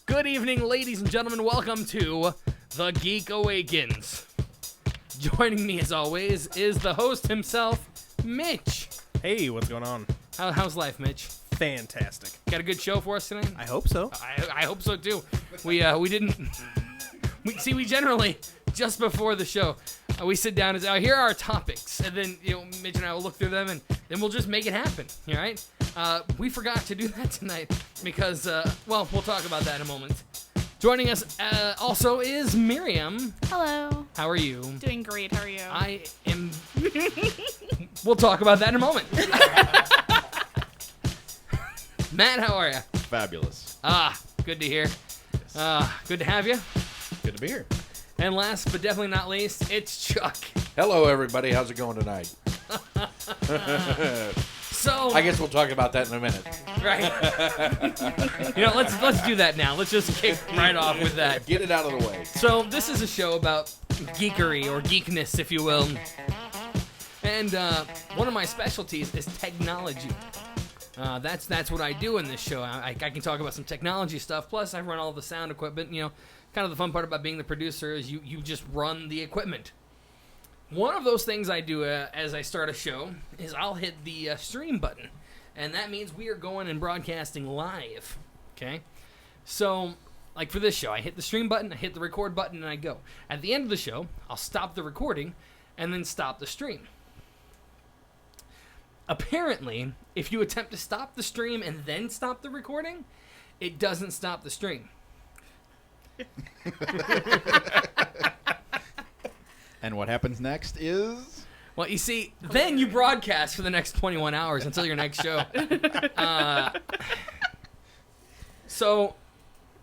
Good evening, ladies and gentlemen. Welcome to the Geek Awakens. Joining me, as always, is the host himself, Mitch. Hey, what's going on? How's life, Mitch? Fantastic. Got a good show for us tonight? I hope so. I hope so too. We didn't. We generally just before the show, we sit down and say, here are our topics, and then Mitch and I will look through them, and then we'll just make it happen. All right? We forgot to do that tonight because, we'll talk about that in a moment. Joining us also is Miriam. Hello. How are you? Doing great. How are you? I am. We'll talk about that in a moment. Matt, how are you? Fabulous. Good to hear. Good to have you. Good to be here. And last but definitely not least, it's Chuck. Hello, everybody. How's it going tonight? So I guess we'll talk about that in a minute. right. Let's do that now. Let's just kick right off with that. Get it out of the way. So this is a show about geekery or geekness, if you will. And one of my specialties is technology. That's what I do in this show. I can talk about some technology stuff. Plus, I run all the sound equipment. Kind of the fun part about being the producer is you just run the equipment. One of those things I do as I start a show is I'll hit the stream button. And that means we are going and broadcasting live. Okay? So, like for this show, I hit the stream button, I hit the record button, and I go. At the end of the show, I'll stop the recording and then stop the stream. Apparently, if you attempt to stop the stream and then stop the recording, it doesn't stop the stream. And what happens next is... Well, you see, then you broadcast for the next 21 hours until your next show. So,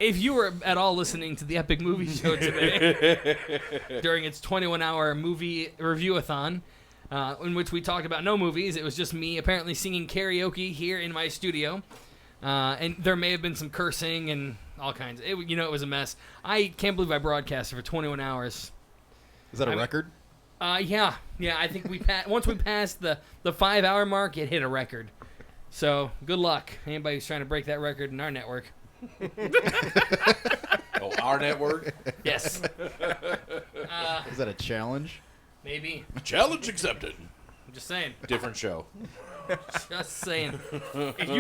if you were at all listening to the Epic Movie Show today, during its 21-hour movie review-a-thon, in which we talked about no movies, it was just me apparently singing karaoke here in my studio. And there may have been some cursing and all kinds. It was a mess. I can't believe I broadcasted for 21 hours. Is that a record? Yeah. I think once we passed the 5-hour mark, it hit a record. So good luck, anybody who's trying to break that record in our network. Oh, our network? Yes. Is that a challenge? Maybe. Challenge accepted. I'm just saying. Different show. Just saying. If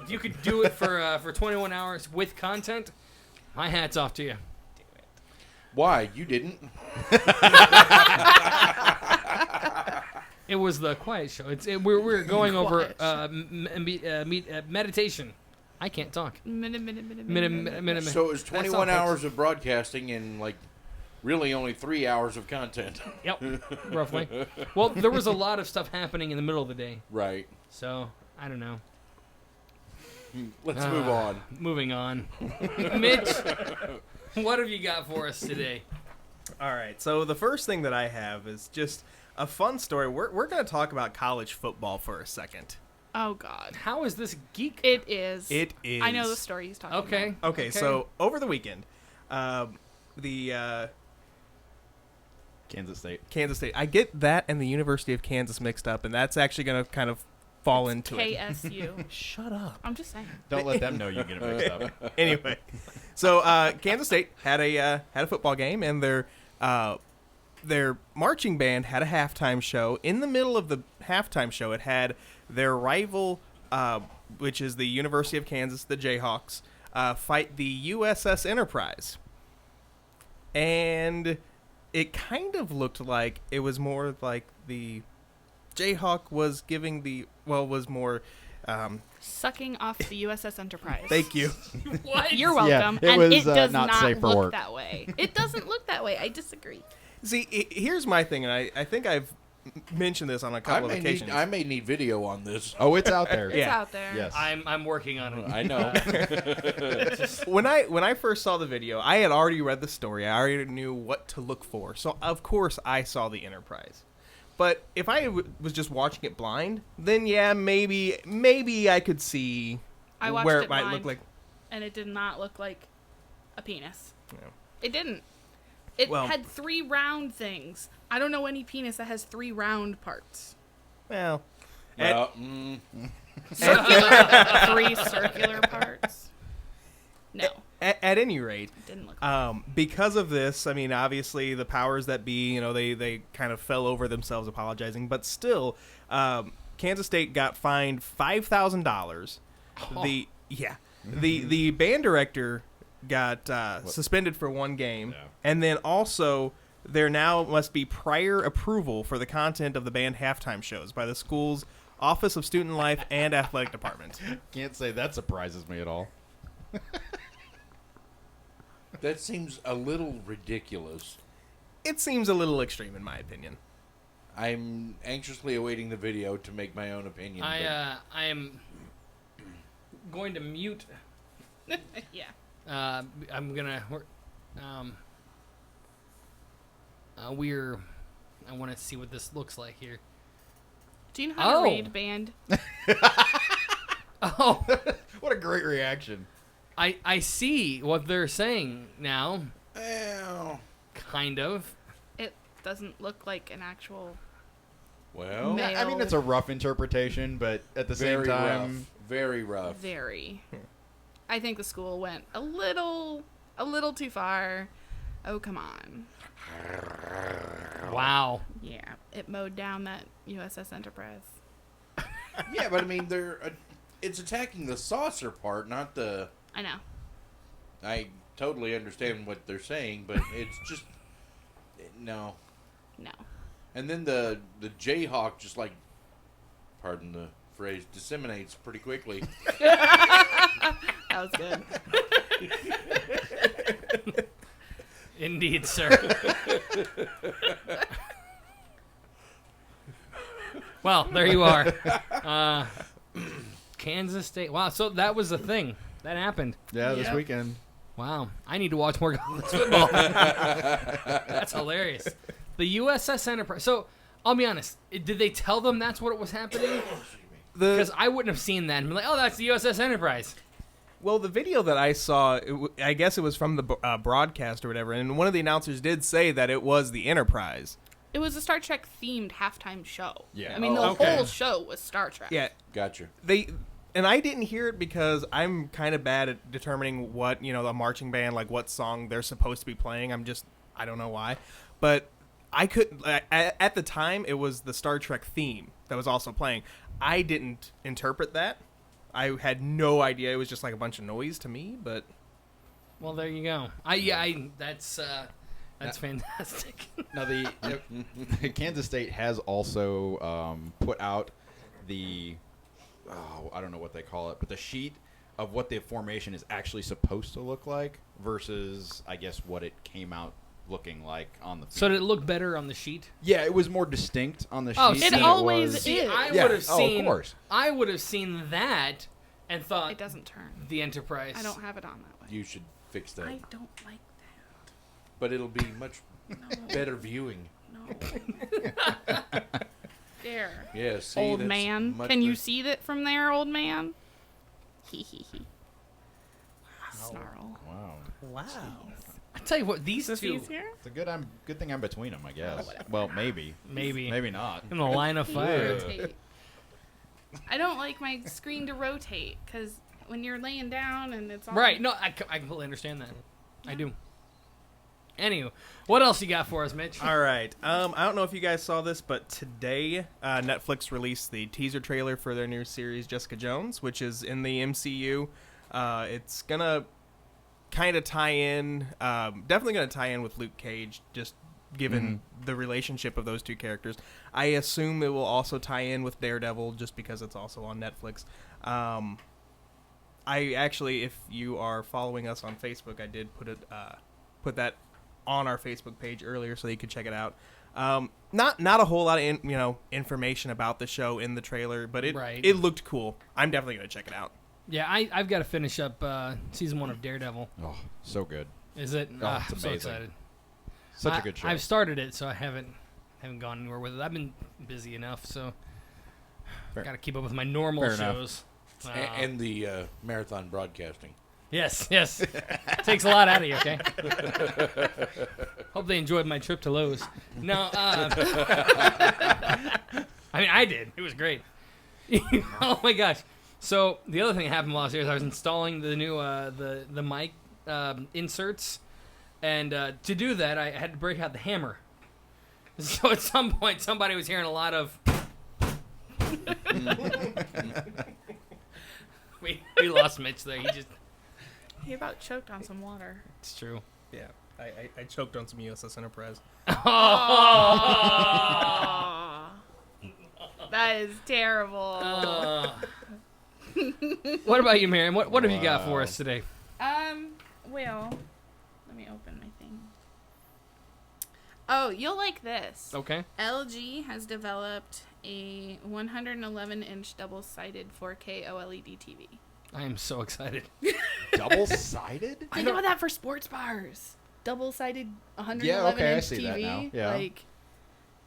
you could do it for 21 hours with content, my hat's off to you. Why? You didn't? It was the quiet show. We're going over meditation. I can't talk. So it was 21 hours of broadcasting and really only 3 hours of content. Yep, roughly. Well, there was a lot of stuff happening in the middle of the day. Right. So, I don't know. Let's move on. Moving on. Mitch, what have you got for us today? All right, so the first thing that I have is just a fun story. We're going to talk about college football for a second. Oh, God. How is this geek? It is. It is. I know the story he's talking about. Okay, so over the weekend, the Kansas State. I get that and the University of Kansas mixed up, and that's actually going to kind of fall into it. KSU. Shut up. I'm just saying. Don't let them know you get it mixed up. Anyway, so Kansas State had a football game, and their marching band had a halftime show. In the middle of the halftime show, it had their rival, which is the University of Kansas, the Jayhawks, fight the USS Enterprise. And it kind of looked like it was more like the Jayhawk was was more... Sucking off the USS Enterprise. Thank you. What? You're welcome. Yeah, it does not safe for look work. that way. It doesn't look that way. I disagree. See, here's my thing, and I think I've mentioned this on a couple of occasions. I may need video on this. Oh, it's out there. It's out there. Yes. I'm working on it. I know. When I first saw the video, I had already read the story. I already knew what to look for. So, of course, I saw the Enterprise. But if I was just watching it blind, then yeah, maybe I could see I watched where it it might blind, look like. and it did not look like a penis. No. It didn't. It Well- had 3 round things. I don't know any penis that has 3 round parts. Well, Well, 3 circular parts. No. at any rate, Didn't look because of this, I mean, obviously the powers that be, they kind of fell over themselves apologizing, but still, Kansas State got fined $5,000. The band director got suspended for one game, and then also there now must be prior approval for the content of the band halftime shows by the school's Office of Student Life and Athletic Department. Can't say that surprises me at all. That seems a little ridiculous. It seems a little extreme, in my opinion. I'm anxiously awaiting the video to make my own opinion. I am going to mute. yeah. I'm gonna. I want to see what this looks like here. Do you know how to read band? Oh, What a great reaction. I see what they're saying now. Well, Kind of. It doesn't look like an actual. well, Ma- I mean, it's a rough interpretation, but at the same very time, rough. Very rough. Very. I think the school went a little too far. Oh, come on. Wow. Yeah, it mowed down that USS Enterprise. Yeah, but I mean, it's attacking the saucer part, not the. I know. I totally understand what they're saying, but it's just no. No. And then the Jayhawk just like, pardon the phrase, disseminates pretty quickly. That was good. Indeed, sir. Well, there you are. Kansas State. Wow, so that was a thing. That happened. yeah, this weekend. Wow. I need to watch more college football. That's hilarious. The USS Enterprise. So, I'll be honest. Did they tell them that's what was happening? Because I wouldn't have seen that and be like, oh, that's the USS Enterprise. Well, the video that I saw, I guess it was from the broadcast or whatever, and one of the announcers did say that it was the Enterprise. It was a Star Trek themed halftime show. Yeah. I mean, the whole show was Star Trek. Yeah. Gotcha. And I didn't hear it because I'm kind of bad at determining what, the marching band, like what song they're supposed to be playing. I don't know why. But I couldn't, at the time, it was the Star Trek theme that was also playing. I didn't interpret that. I had no idea. It was just like a bunch of noise to me, but. Well, there you go. That's fantastic. Now, the Kansas State has also put out the, I don't know what they call it, but the sheet of what the formation is actually supposed to look like versus, I guess, what it came out looking like on the field. So did it look better on the sheet? Yeah, it was more distinct on the sheet. Oh, It than always was. is. I Yeah. would have Oh, of seen. course. I would have seen that and thought It doesn't turn. the Enterprise. I don't have it on that way. You should fix that. I don't like But it'll be much better viewing. that. No. There. Yeah, see, Old that's man. much Can you better. see that from there, old man? Hee hee hee. Snarl. Wow. Wow. I tell you what, these two Sissies here? It's a good thing I'm between them, I guess. Well, maybe. maybe Maybe not. in the line of fire. Rotate. I don't like my screen to rotate because when you're laying down and it's all Right? No, I completely understand that. I do. Anywho, what else you got for us, Mitch? All right. I don't know if you guys saw this, but today Netflix released the teaser trailer for their new series, Jessica Jones, which is in the MCU. It's going to kind of tie in, definitely going to tie in with Luke Cage, just given the relationship of those two characters. I assume it will also tie in with Daredevil, just because it's also on Netflix. I actually, if you are following us on Facebook, I did put that on our Facebook page earlier so that you could check it out. Not a whole lot of information about the show in the trailer, but it looked cool. I'm definitely gonna check it out. Yeah, I've got to finish up season 1 of Daredevil. Oh, so good. Is it? Oh, it's I'm so amazing. excited. Such a good show. I've started it, so I haven't gone anywhere with it. I've been busy enough, so got to keep up with my normal Fair enough. shows. And the marathon broadcasting. Yes. Takes a lot out of you, okay? Hope they enjoyed my trip to Lowe's. No, I mean, I did. It was great. Oh, my gosh. So, the other thing that happened while I was here is I was installing the new the mic inserts, and to do that, I had to break out the hammer. So at some point, somebody was hearing a lot of. we lost Mitch there. He about choked on some water. It's true. Yeah, I choked on some USS Enterprise. Oh, that is terrible. What about you, Miriam? What have you got for us today? Well, let me open my thing. Oh, you'll like this. Okay. LG has developed a 111-inch double-sided 4K OLED TV. I am so excited. Double-sided? Think about that for sports bars. Double-sided 111-inch Yeah, okay, I see TV. that now. Yeah. Like,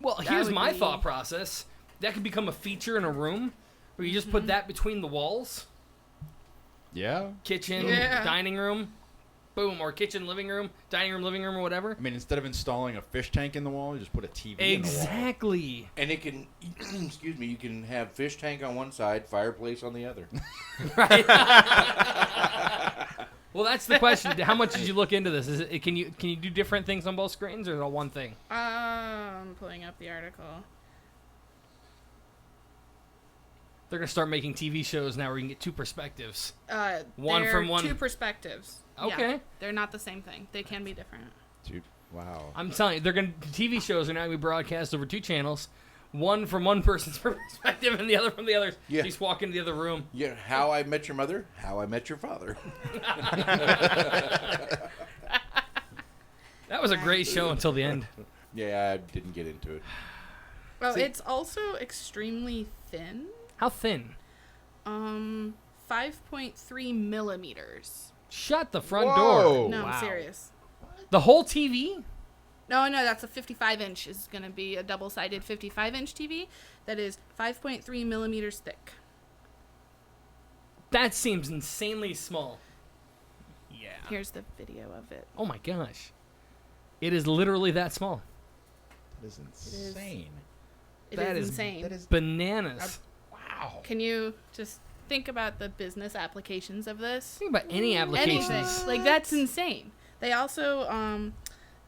Well, That here's would my be- thought process. That could become a feature in a room where you just put that between the walls. Yeah. Kitchen, Yeah. dining room, boom, or kitchen, living room, dining room, living room, or whatever. I mean, instead of installing a fish tank in the wall, you just put a TV in the wall. Exactly. And it can, excuse me, you can have fish tank on one side, fireplace on the other. Right. Well, that's the question. How much did you look into this? Can you do different things on both screens, or is it all one thing? I'm pulling up the article. They're gonna start making TV shows now where you can get two perspectives. One from one- Two perspectives. Okay. Yeah, they're not the same thing. They can be different. Dude, wow. I'm telling you, TV shows are now gonna be broadcast over two channels, one from one person's perspective and the other from the other's. Yeah. Just walk into the other room. Yeah, How I Met Your Mother, How I Met Your Father. That was a great show until the end. Yeah, I didn't get into it. Oh, See- it's also extremely thin. How thin? 5.3 millimeters. Shut the front Whoa. door. No, Wow. I'm serious. The whole TV? No, that's a 55-inch. Is going to be a double-sided 55-inch TV that is 5.3 millimeters thick. That seems insanely small. Yeah. Here's the video of it. Oh my gosh. It is literally that small. That is insane. It That is is- insane. That is Bananas. wow. Can you just think about the business applications of this? Think about any applications. Anything. Like, that's insane. They also,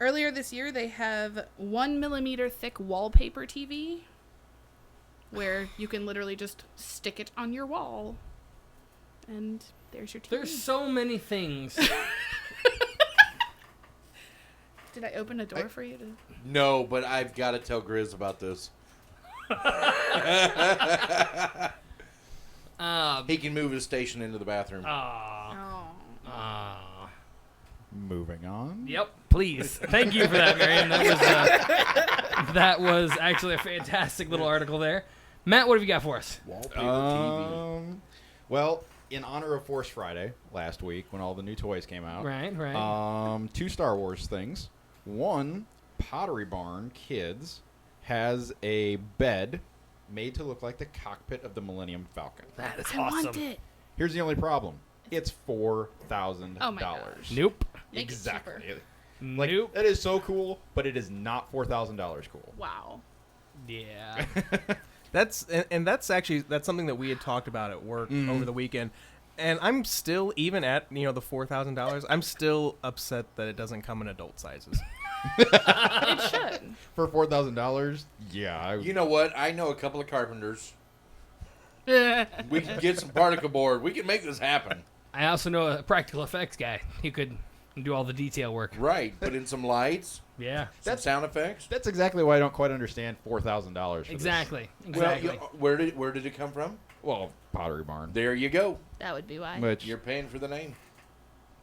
earlier this year, they have 1 millimeter thick wallpaper TV where you can literally just stick it on your wall. And there's your TV. There's so many things. Did I open a door for you to... No, but I've got to tell Grizz about this. He can move his station into the bathroom. Aw. Oh. Aw. Moving on. Yep, please. Thank you for that, Marion. That was actually a fantastic little article there. Matt, what have you got for us? Wallpaper TV. Well, in honor of Force Friday last week, when all the new toys came out, Right. two Star Wars things. One, Pottery Barn Kids has a bed made to look like the cockpit of the Millennium Falcon. That is I awesome. want it. Here's the only problem. It's $4,000. Oh my gosh. Nope. Make it Exactly. cheaper. Like, Nope. that is so cool, but it is not $4,000 cool. Wow. Yeah. That's something that we had talked about at work over the weekend, and I'm still, even at the $4,000, I'm still upset that it doesn't come in adult sizes. It should. For $4,000, yeah. You know what? I know a couple of carpenters. Yeah. We can get some particle board. We can make this happen. I also know a practical effects guy. He could do all the detail work. Right. Put in some lights, Yeah. some sound effects. That's exactly why I don't quite understand $4,000 for Exactly. Well, Exactly. where did it come from? this. Well, Pottery Barn. There you go. That would be why. Which, You're paying for the name.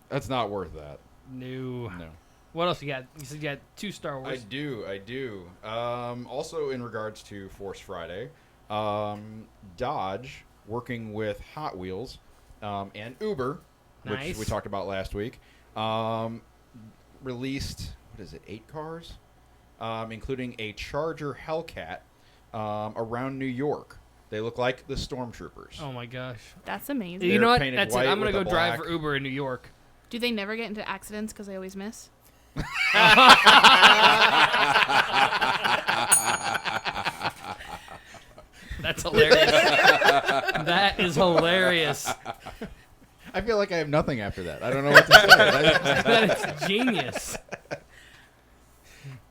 that's not worth that. No. No. What else you got? You said you got two Star I Wars. do. Also, in regards to Force Friday, Dodge, working with Hot Wheels and Uber, Nice. which we talked about last week, released, 8 cars? Including a Charger Hellcat around New York. They look like the Stormtroopers. Oh my gosh. That's amazing. You know what? painted That's it. white I'm gonna with go a drive black. for Uber in New York. Do they never get into accidents because they always miss? That's hilarious. That is hilarious. I feel like I have nothing after that. I don't know what to say. That's genius.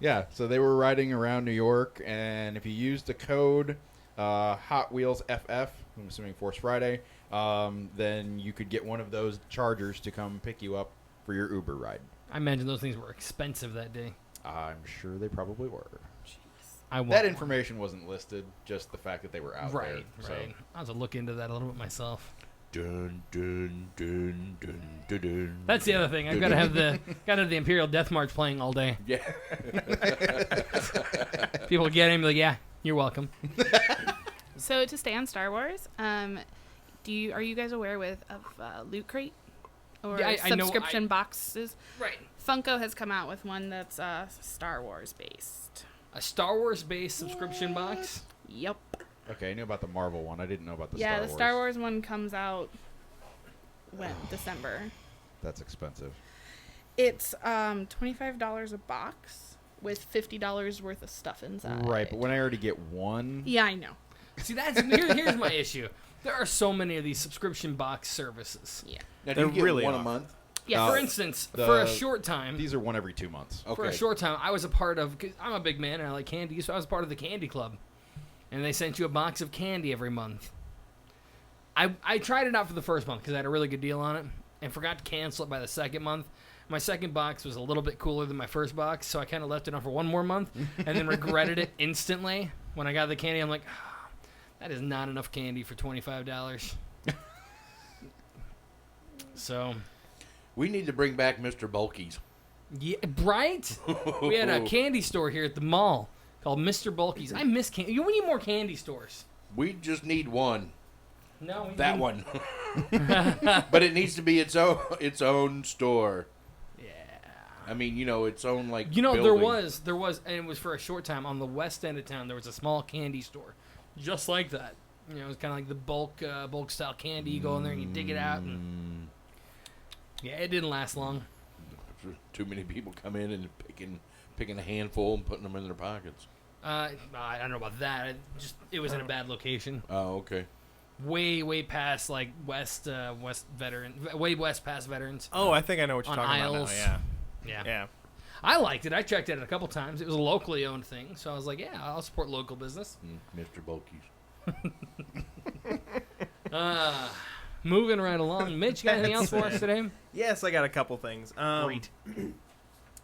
Yeah, so they were riding around New York, and if you used the code Hot Wheels FF, I'm assuming Force Friday, then you could get one of those chargers to come pick you up for your Uber ride. I imagine those things were expensive that day. I'm sure they probably were. That information wasn't listed, just the fact that they were out there. Right. So. I'll have to look into that a little bit myself. Dun, dun, dun, dun, dun, dun, That's the other thing. I've got to have the Imperial Death March playing all day. Yeah. People get him, like, yeah, you're welcome. So to stay on Star Wars, are you guys aware of Loot Crate or Yeah, I know- subscription boxes? Right. Funko has come out with one that's Star Wars based. A Star Wars-based subscription box? Yep. Okay, I knew about the Marvel one. I didn't know about the Yeah, Star Wars. the Star Wars one comes out when December. That's expensive. It's $25 a box with $50 worth of stuff inside. Right, but when I already get one... Yeah, I know. See, here's my issue. There are so many of these subscription box services. Yeah. Now, do you They get really one are. a month? Yes. For instance, for a short time, These are one every 2 months. Okay. for a short time, I was a part of. Cause I'm a big man and I like candy, so I was part of the candy club, and they sent you a box of candy every month. I tried it out for the first month because I had a really good deal on it, and forgot to cancel it by the second month. My second box was a little bit cooler than my first box, so I kind of left it on for one more month, and then regretted it instantly when I got the candy. I'm like, oh, that is not enough candy for $25. So. We need to bring back Mr. Bulky's. Yeah, right? We had a candy store here at the mall called Mr. Bulky's. I miss candy. We need more candy stores. We just need one. No, we That need- one. But it needs to be its own store. Yeah. I mean, its own like. There building. was, and it was for a short time on the west end of town. There was a small candy store, just like that. It was kind of like the bulk style candy. You go in there and you dig it out, and yeah, it didn't last long. Too many people come in and picking a handful and putting them in their pockets. I don't know about that. It was in a bad location. Oh, okay. Way past like west past veterans. Oh, I think I know what you're On talking aisles. about now. Yeah. Yeah. I liked it. I checked it a couple times. It was a locally owned thing, so I was like, yeah, I'll support local business. Mr. Bulky's. Moving right along. Mitch, you got anything else for us today? Yes, I got a couple things. Great.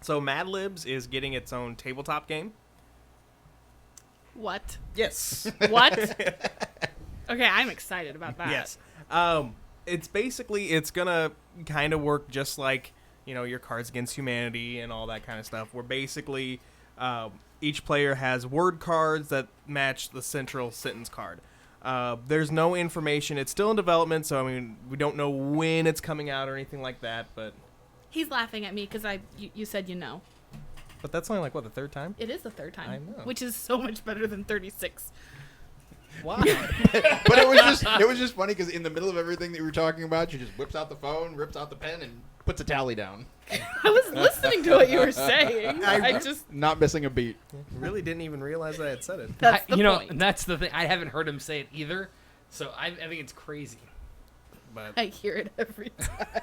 So Mad Libs is getting its own tabletop game. What? Yes. What? Okay, I'm excited about that. Yes. It's gonna kind of work just like your Cards Against Humanity and all that kind of stuff. Where basically each player has word cards that match the central sentence card. There's no information. It's still in development, so we don't know when it's coming out or anything like that. But He's laughing at me because you said But that's only the third time. It is the third time. I know. Which is so much better than 36. Why? But it was just funny because in the middle of everything that you were talking about, she just whips out the phone, rips out the pen, and puts a tally down. I was listening to what you were saying. I just Not missing a beat. Really didn't even realize I had said it. that's the point. That's the thing. I haven't heard him say it either, so I think it's crazy. But I hear it every time.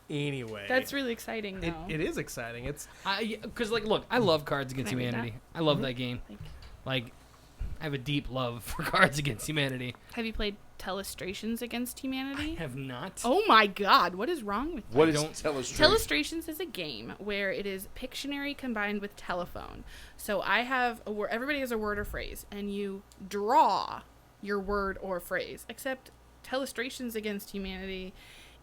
anyway, That's really exciting, though. it is exciting. It's Because look, I love Cards Against Can I read Humanity. I love that game. Thank you. Like, I have a deep love for Cards Against Humanity. Have you played Telestrations Against Humanity? I have not. Oh my God! What is wrong with you? What is don't- Telestration? Telestrations is a game where it is Pictionary combined with telephone. So I have a word. Everybody has a word or phrase, and you draw your word or phrase. Except Telestrations Against Humanity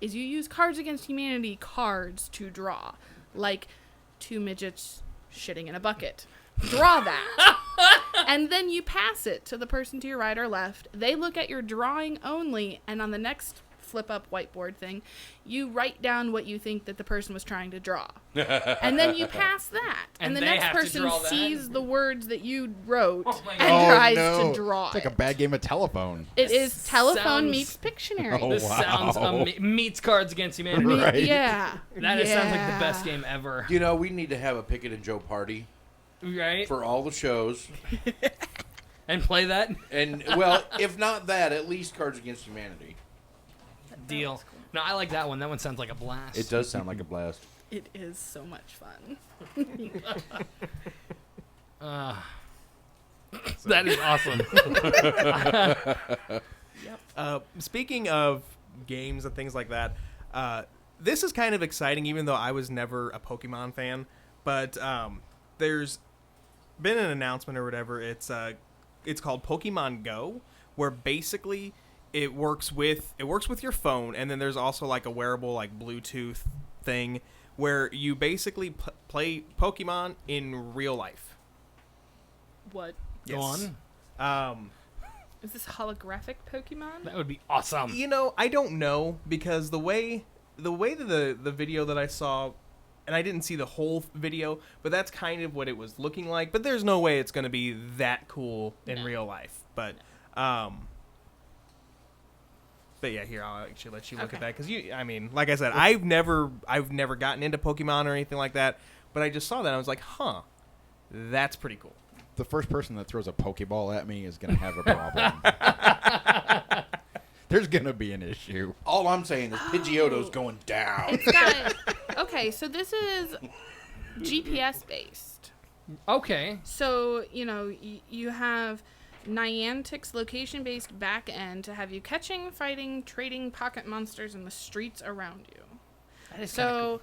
is you use Cards Against Humanity cards to draw, like two midgets shitting in a bucket. Draw that. And then you pass it to the person to your right or left. They look at your drawing only, and on the next flip-up whiteboard thing, you write down what you think that the person was trying to draw. And then you pass that. And And the they next have to person draw that? sees the words that you wrote Oh my and God. tries no. to draw It's like a it. bad game of telephone. It is telephone sounds- meets Pictionary. Oh, This wow. sounds meets Cards Against Humanity. Right. Yeah. That sounds like the Yeah. best game ever. We need to have a Pickett and Joe party Right? for all the shows. And play that? And, well, if not that, at least Cards Against Humanity. deal. Cool. No, I like that one. That one sounds like a blast. It does sound like a blast. It is so much fun. That is awesome. Speaking of games and things like that, this is kind of exciting, even though I was never a Pokemon fan. But there's been an announcement or whatever. It's called Pokemon Go, where basically it works with your phone, and then there's also like a wearable like Bluetooth thing where you basically play Pokemon in real life. What? Go on. Is this holographic Pokemon? That would be awesome. You know, I don't know, because the way that the video that I saw, and I didn't see the whole video, but that's kind of what it was looking like. But there's no way it's going to be that cool in real life. But yeah, here, I'll actually let you look at that, because I mean, like I said, I've never gotten into Pokemon or anything like that, but I just saw that and I was like, huh, that's pretty cool. The first person that throws a Pokeball at me is going to have a problem. There's going to be an issue. All I'm saying is Pidgeotto's going down. It's got okay, so this is GPS based. Okay. So, you know, you have Niantic's location-based back end to have you catching, fighting, trading pocket monsters in the streets around you. That is kinda cool.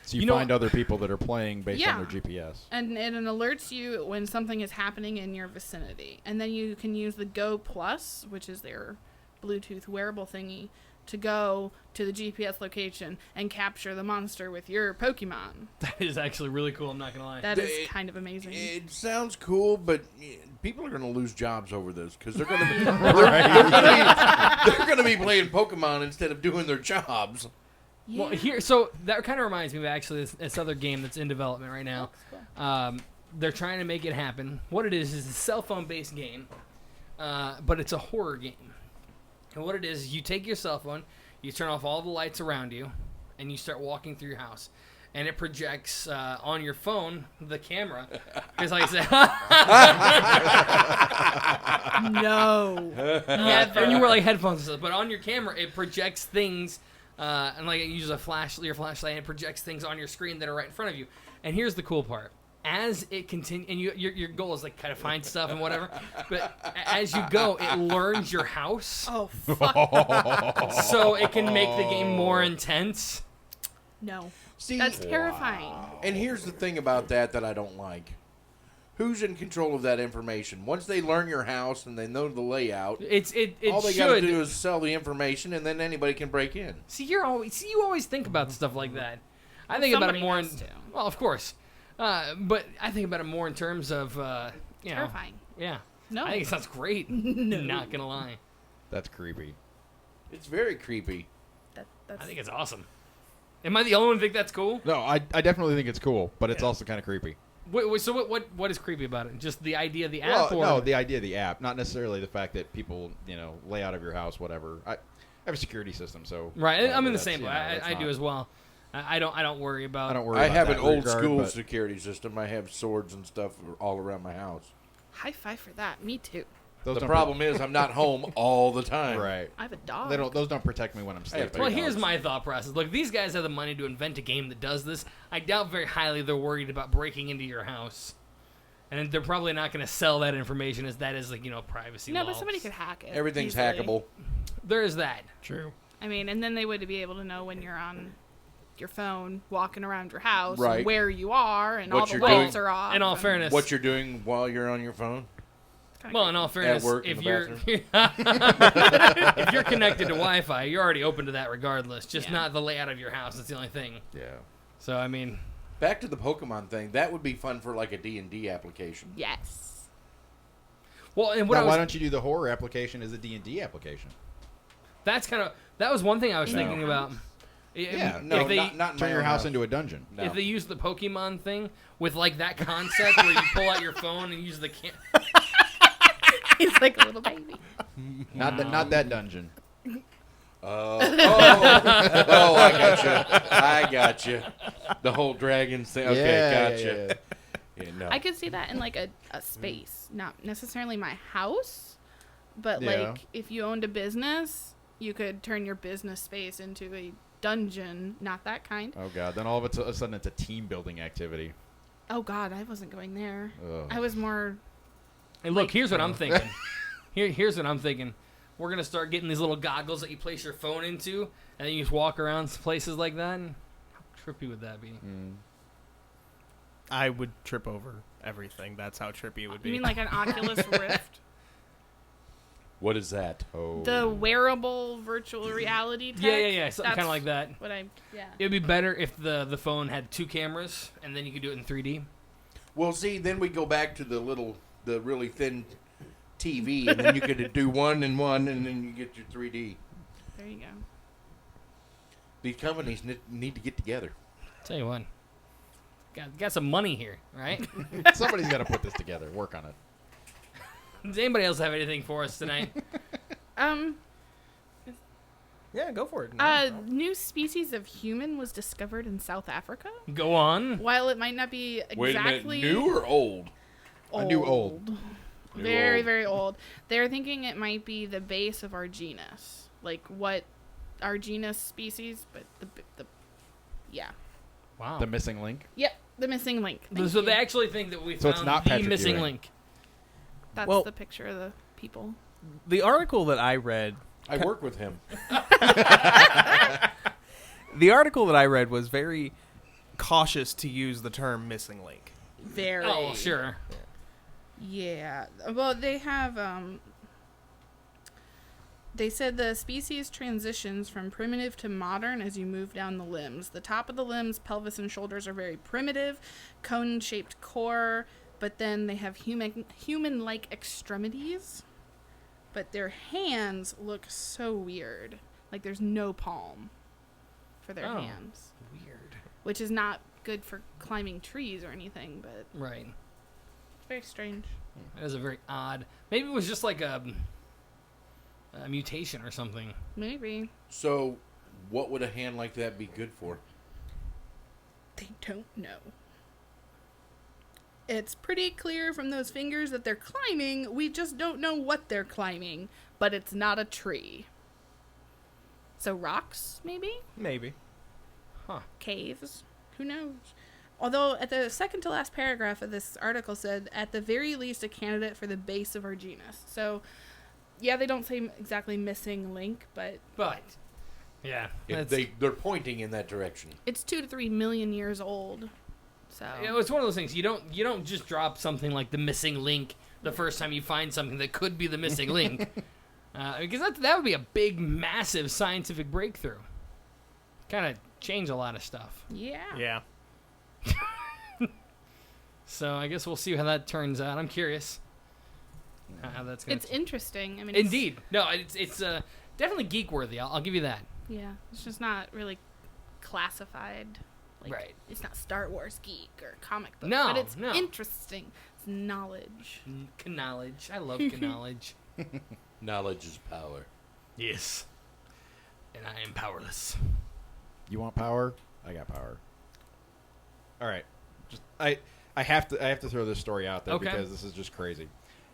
So you find other people that are playing based on their GPS. And it alerts you when something is happening in your vicinity. And then you can use the Go Plus, which is their Bluetooth wearable thingy, to go to the GPS location and capture the monster with your Pokemon. That is actually really cool, I'm not going to lie. That is kind of amazing. It sounds cool, but people are going to lose jobs over this, because they're going to be they're going to be playing Pokemon instead of doing their jobs. Well, so that kind of reminds me of actually this other game that's in development right now. Cool. They're trying to make it happen. What it is a cell phone-based game, but it's a horror game. And what it is you take your cell phone, you turn off all the lights around you, and you start walking through your house. And it projects on your phone the camera. Because like I said, No. Never. And you wear like headphones and stuff, but on your camera it projects things. And like it uses your flashlight, and it projects things on your screen that are right in front of you. And here's the cool part: as it continues, and your goal is like kind of find stuff and whatever. But as you go, it learns your house. Oh fuck! So it can make the game more intense. No, See, that's terrifying. And here's the thing about that I don't like. Who's in control of that information? Once they learn your house and they know the layout, all they got to do is sell the information, and then anybody can break in. You always think about stuff like that. I think about it more in well, of course, but I think about it more in terms of terrifying. Yeah, No, I think it sounds great. No. Not gonna lie, That's creepy. It's very creepy. That's I think it's awesome. Am I the only one who think that's cool? No, I definitely think it's cool, but it's also kind of creepy. So what is creepy about it? Just the idea of the app? Well, or? no, the idea of the app, not necessarily the fact that people, lay out of your house, whatever. I have a security system, so Right, I'm in the that's, same way. I do as well. I don't worry about. I don't worry. I about have that an old regard, school but security system. I have swords and stuff all around my house. high five for that. Me too. those The don't problem is I'm not home all the time. right? I have a dog. Those don't protect me when I'm sleeping. Well, here's my thought process. Look, these guys have the money to invent a game that does this. I doubt very highly they're worried about breaking into your house. And they're probably not going to sell that information as that is like, privacy No, law. but somebody could hack it. Everything's easily. hackable. There is that. True. I mean, and then they would be able to know when you're on your phone, walking around your house, Right. where you are, and What all the you're lights doing. are off. In all and fairness. What you're doing while you're on your phone? it's kinda Well, in all fairness, work, in if the you're if you're connected to Wi-Fi, you're already open to that regardless. Just not the layout of your house. That's the only thing. Yeah. So I mean, Back to the Pokemon thing. That would be fun for like a D&D application. Yes. well, and what Why don't you do the horror application as a D&D application? that was one thing I was In thinking your about. Yeah, No, if they, not in Turn my your own house into a dungeon. No. if they use the Pokemon thing with like that concept where you pull out your phone and use the He's like a little baby. Not that dungeon. Oh, I got you. The whole dragons thing. Okay, gotcha. Yeah, no. I could see that in like a space, not necessarily my house, but Yeah. like if you owned a business You could turn your business space into a dungeon. Not that kind. Oh god! Then all of a sudden it's a team building activity. Oh god, I wasn't going there. Ugh. I was more. Hey, look, here's what I'm thinking. Here's what I'm thinking. We're gonna start getting these little goggles that you place your phone into, and then you just walk around places like that. And how trippy would that be? I would trip over everything. That's how trippy it would be. You mean like an Oculus Rift? What is that? Oh. The wearable virtual reality tech? Yeah. Something kind of like that. Yeah. It'd be better if the phone had 2 cameras, and then you could do it in 3D. Well, see, then we go back to the really thin TV, and then you could do one, and then you get your 3D. There you go. These companies need to get together. Tell you what, got some money here, right? Somebody's got to put this together. Work on it. Does anybody else have anything for us tonight? Yeah, go for it. New species of human was discovered in South Africa. Go on. While it might not be exactly Wait a minute, new or old? A new old. Very, old. very old. They're thinking it might be the base of our genus. Like what our genus species, but the yeah. Wow. The missing link. Yep, the missing link. Thank So you. they actually think that we So it's found not the Patrick missing Ewing. link. That's the picture of the people. The article that I read... I work with him. The article that I read was very cautious to use the term missing link. Very. Oh, sure. Yeah. Well, they have, they said the species transitions from primitive to modern as you move down the limbs. The top of the limbs, pelvis, and shoulders are very primitive, cone-shaped core, but then they have human-like extremities. But their hands look so weird. Like there's no palm for their hands. Weird. Which is not good for climbing trees or anything, but Right. it's very strange. That is a very odd. Maybe it was just like a mutation or something. Maybe. So, what would a hand like that be good for? They don't know. It's pretty clear from those fingers that they're climbing. We just don't know what they're climbing. But it's not a tree. So rocks, maybe? Maybe. Huh. Caves? Who knows? Although at the second to last paragraph of this article said, at the very least, a candidate for the base of our genus. So, yeah, they don't say exactly missing link, but Yeah. They're pointing in that direction. it's 2 to 3 million years old. So It's one of those things. You don't just drop something like the missing link the first time you find something that could be the missing link, because that would be a big, massive scientific breakthrough. Kind of change a lot of stuff. yeah. Yeah. So I guess we'll see how that turns out. I'm curious how that's going. It's interesting. I mean, Indeed. No, it's definitely geek worthy. I'll give you that. Yeah, it's just not really classified. Like, Right. It's not Star Wars geek or comic book. No, but it's no. interesting. It's knowledge. Knowledge. I love knowledge. Knowledge is power. Yes. And I am powerless. You want power? I got power. All right. Just I have to throw this story out there because this is just crazy.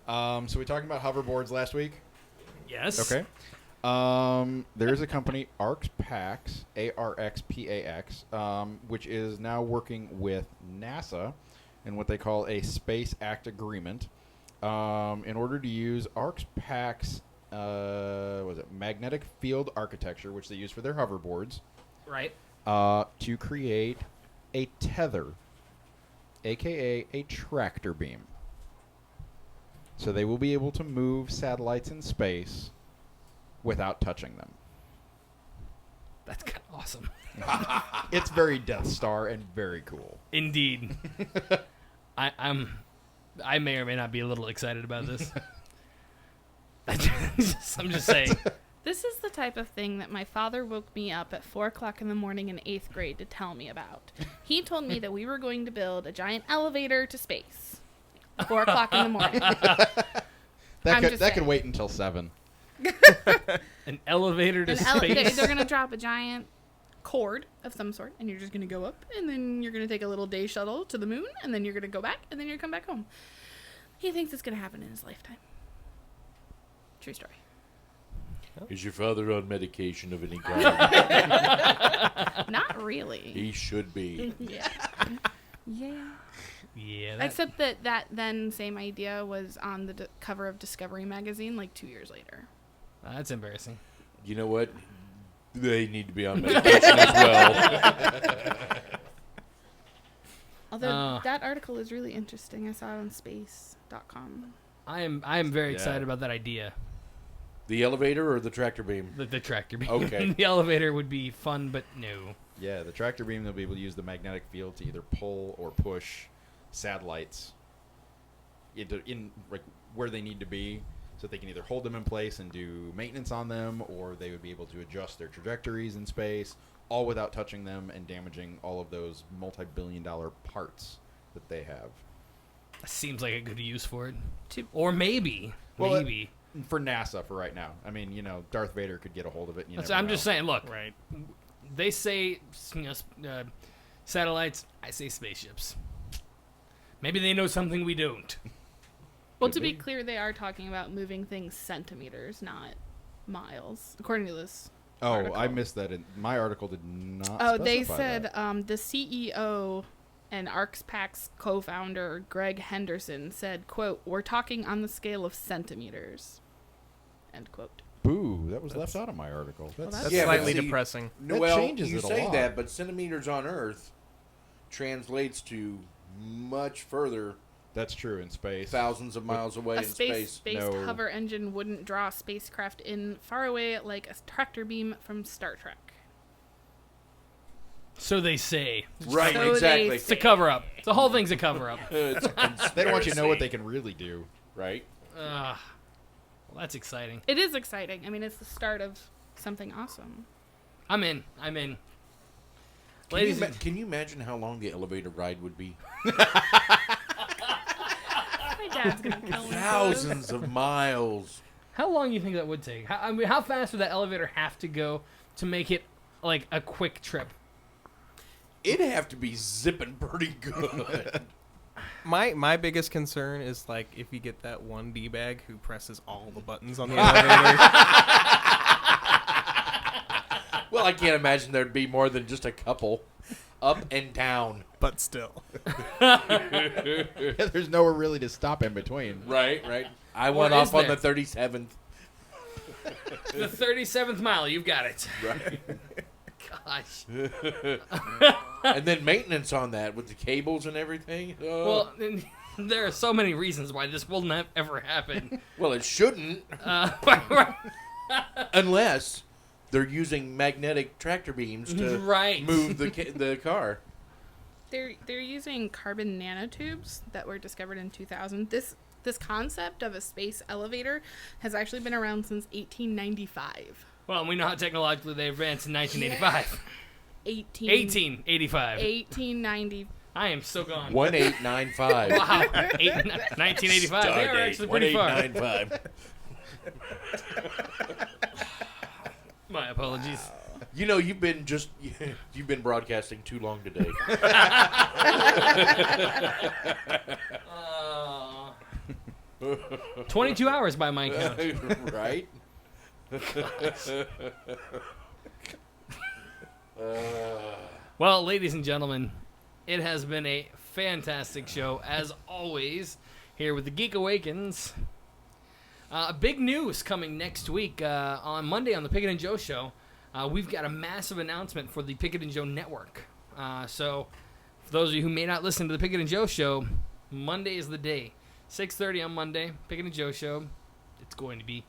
So we talked about hoverboards last week. Yes. Okay. There's a company, ARXPAX, ARXPAX, which is now working with NASA in what they call a Space Act Agreement in order to use ARXPAX, magnetic field architecture, which they use for their hoverboards, Right. to create a tether, a.k.a. a tractor beam. So they will be able to move satellites in space without touching them. That's kind of awesome. It's very Death Star and very cool. Indeed. I may or may not be a little excited about this. I'm just saying. This is the type of thing that my father woke me up at 4 o'clock in the morning in 8th grade to tell me about. He told me that we were going to build a giant elevator to space at 4 o'clock in the morning. That could wait until 7. An elevator to space. They're going to drop a giant cord of some sort, and you're just going to go up, and then you're going to take a little day shuttle to the moon, and then you're going to go back, and then you're going to come back home. He thinks it's going to happen in his lifetime. True story. Is your father on medication of any kind? Not really. He should be. Yeah. Yeah. Yeah. Except that then same idea was on the cover of Discovery magazine like 2 years later. That's embarrassing. You know what? They need to be on medication as well. Although that article is really interesting. I saw it on space.com. I am very excited about that idea. The elevator or the tractor beam? The tractor beam. Okay. The elevator would be fun, but no. Yeah, the tractor beam, they'll be able to use the magnetic field to either pull or push satellites in like where they need to be, so they can either hold them in place and do maintenance on them, or they would be able to adjust their trajectories in space, all without touching them and damaging all of those multi-billion-dollar parts that they have. Seems like a good use for it. Or maybe. For NASA for right now. I mean, Darth Vader could get a hold of it. I'm just saying, look, right? They say satellites, I say spaceships. Maybe they know something we don't. Well, to be clear, they are talking about moving things centimeters, not miles, according to this article. I missed that. My article did not they specify said that. The CEO and ArcSpace's co-founder, Greg Henderson, said, quote, "We're talking on the scale of centimeters," end quote. Boo, that was left out of my article. That's slightly depressing. Well, changes you it a say lot. that, but centimeters on Earth translates to much further. That's true in space. Thousands of miles away A in space. space-based hover engine wouldn't draw a spacecraft in far away like a tractor beam from Star Trek. So they say. Right, So exactly. they It's a cover-up. The whole thing's a cover-up. They don't want you to know what they can really do. Right? Well, that's exciting. It is exciting. I mean, it's the start of something awesome. I'm in. Ladies, Can you imagine how long the elevator ride would be? My dad's gonna kill me. Thousands of miles. how long do you think that would take? How fast would that elevator have to go to make it like a quick trip? It'd have to be zipping pretty good. My biggest concern is like if you get that one D-bag who presses all the buttons on the elevator. Well, I can't imagine there'd be more than just a couple. Up and down. But still. There's nowhere really to stop in between. Right. I went off on the 37th. The 37th mile. You've got it. Right. Gosh. And then maintenance on that with the cables and everything. Oh. Well, there are so many reasons why this will not ever happen. Well, it shouldn't. Unless they're using magnetic tractor beams to move the car. They're using carbon nanotubes that were discovered in 2000. This concept of a space elevator has actually been around since 1895. Well, we know how technologically they advanced in 1985. 1885. 1890. I am so gone. 1895. Wow. 1985. They are actually pretty far. 1895. My apologies. You know, you've been broadcasting too long today. 22 hours by my count. Right? Well, ladies and gentlemen, it has been a fantastic show, as always, here with the Geek Awakens. Big news coming next week on Monday on the Pickett and Joe Show. We've got a massive announcement for the Pickett and Joe Network. So, for those of you who may not listen to the Pickett and Joe Show, Monday is the day. 6:30 on Monday, Pickett and Joe Show. It's going to be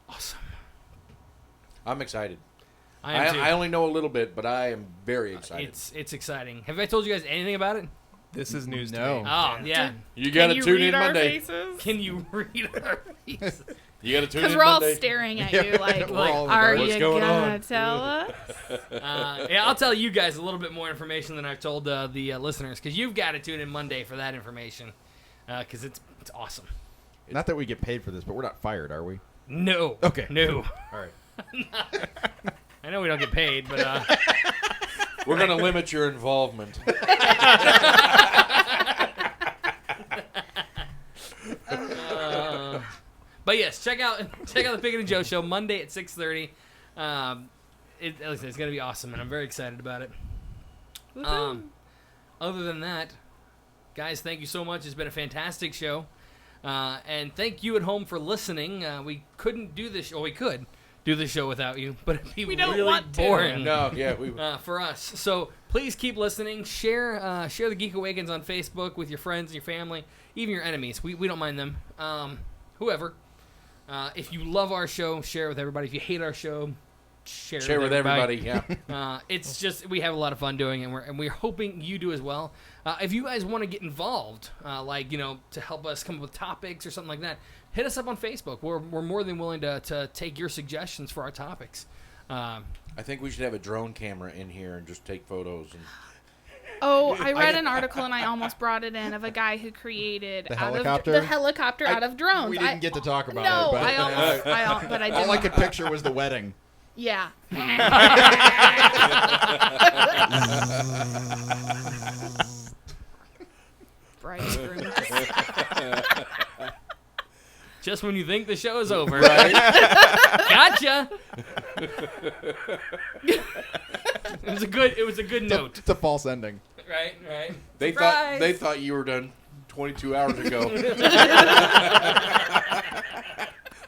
awesome. I'm excited. I am too. I only know a little bit, but I am very excited. It's exciting. Have I told you guys anything about it? This is news to No. me. Oh, yeah. You got to tune in Monday. Faces? Can you read our faces? You got to tune in Because we're all Monday. staring at you like, We're all in the are dark. you What's going gonna on? tell us? Yeah, I'll tell you guys a little bit more information than I've told the listeners, because you've got to tune in Monday for that information, because it's awesome. Not that we get paid for this, but we're not fired, are we? No. Okay. No. All right. I know we don't get paid, but We're going to limit your involvement. but yes, check out the Pickett and Joe show Monday at 6:30. It's gonna be awesome, and I'm very excited about it. Other than that, guys, thank you so much. It's been a fantastic show, and thank you at home for listening. We couldn't do this. We could do the show without you, but it'd be really boring. No, yeah, for us. So please keep listening. Share the Geek Awakens on Facebook with your friends and your family, even your enemies. We don't mind them. Whoever. If you love our show, share it with everybody. If you hate our show, share with everybody. Yeah. It's just we have a lot of fun doing it, and we're hoping you do as well. If you guys want to get involved, to help us come up with topics or something like that, hit us up on Facebook. We're more than willing to take your suggestions for our topics. I think we should have a drone camera in here and just take photos. I read an article and I almost brought it in of a guy who created the helicopter out of drones. We didn't get to talk about it. No, But I didn't. All I could picture was the wedding. Yeah. Bridegroom. Just when you think the show is over. Right? Gotcha. It was a good note. It's a false ending. Right. They thought you were done 22 hours ago.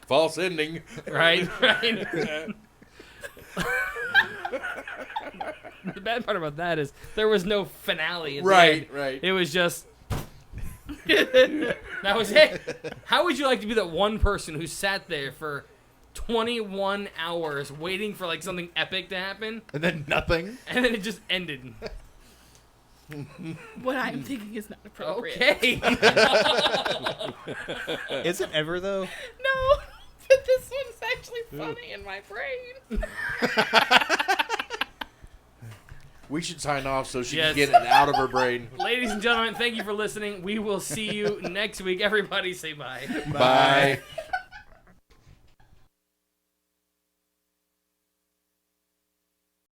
False ending. Right. The bad part about that is there was no finale. Right. It was just that was it. How would you like to be that one person who sat there for 21 hours waiting for something epic to happen, and then nothing, and then it just ended? What I'm thinking is not appropriate. Okay. Is it ever though? No, but this one's actually funny in my brain. We should sign off so she can get it out of her brain. Ladies and gentlemen, thank you for listening. We will see you next week. Everybody say bye. Bye.